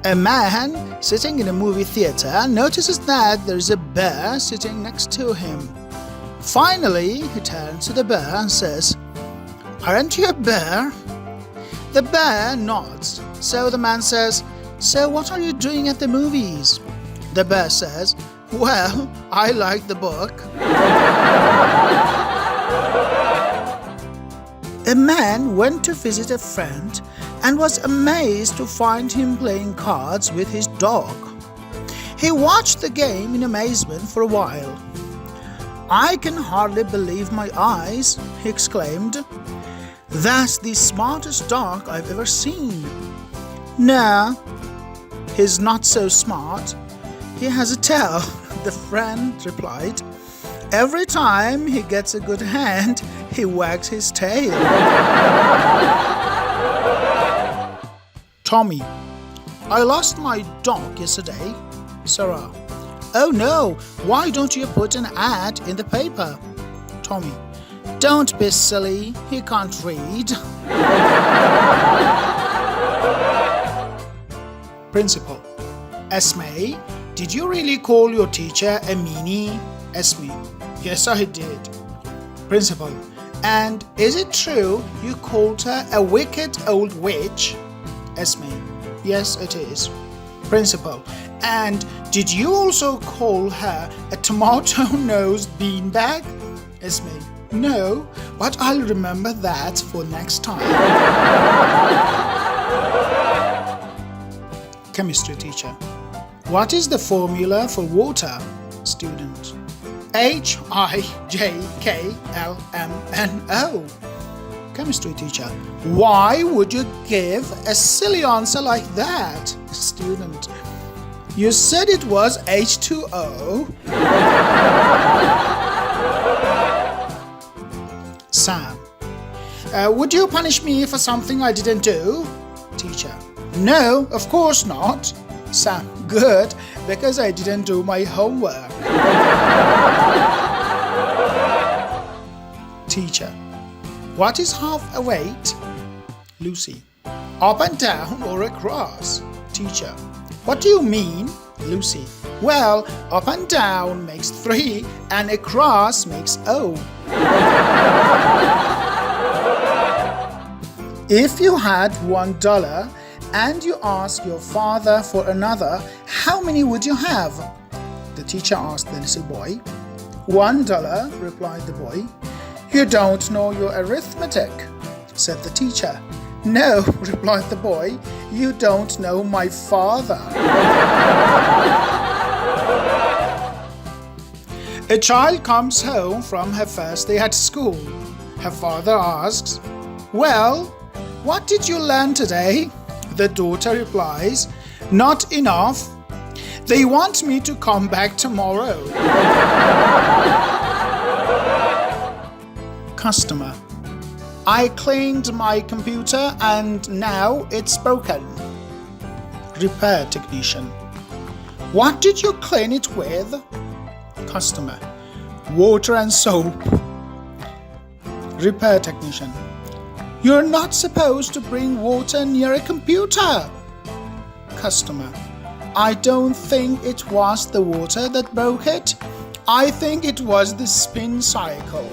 A man sitting in a movie theater notices that there is a bear sitting next to him. Finally, he turns to the bear and says, "Aren't you a bear?" The bear nods. So the man says, "So what are you doing at the movies?" The bear says, "Well, I like the book." A man went to visit a friend and was amazed to find him playing cards with his dog. He watched the game in amazement for a while. "I can hardly believe my eyes," he exclaimed. "That's the smartest dog I've ever seen." "No, he's not so smart. He has a tail," the friend replied. "Every time he gets a good hand, he wags his tail." Tommy: "I lost my dog yesterday." Sarah: "Oh no, why don't you put an ad in the paper?" Tommy: "Don't be silly, he can't read." Principal: "Esmé, did you really call your teacher a meanie?" Esmé: "Yes, I did." Principal: "And is it true you called her a wicked old witch?" Esmé: "Yes, it is." Principal: "And did you also call her a tomato-nosed beanbag?" Esmé: "No, but I'll remember that for next time." Chemistry teacher: "What is the formula for water?" Student: HIJKLMNO. Chemistry teacher: "Why would you give a silly answer like that?" Student: "You said it was H2O." Sam: "Would you punish me for something I didn't do?" Teacher: "No, of course not." Sam: "Good, because I didn't do my homework." Teacher: "What is half a weight?" Lucy: "Up and down or across." Teacher: "What do you mean?" Lucy: "Well, up and down makes 3 and across makes O." If you had $1 and you ask your father for another, how many would you have? The teacher asked the little boy. $1, replied the boy. "You don't know your arithmetic," said the teacher. "No," replied the boy, "you don't know my father." A child comes home from her first day at school. Her father asks, "Well, what did you learn today?" The daughter replies, "Not enough. They want me to come back tomorrow." Customer: "I cleaned my computer and now it's broken." Repair technician: "What did you clean it with?" Customer: "Water and soap." Repair technician: "You're not supposed to bring water near a computer." Customer: "I don't think it was the water that broke it. I think it was the spin cycle."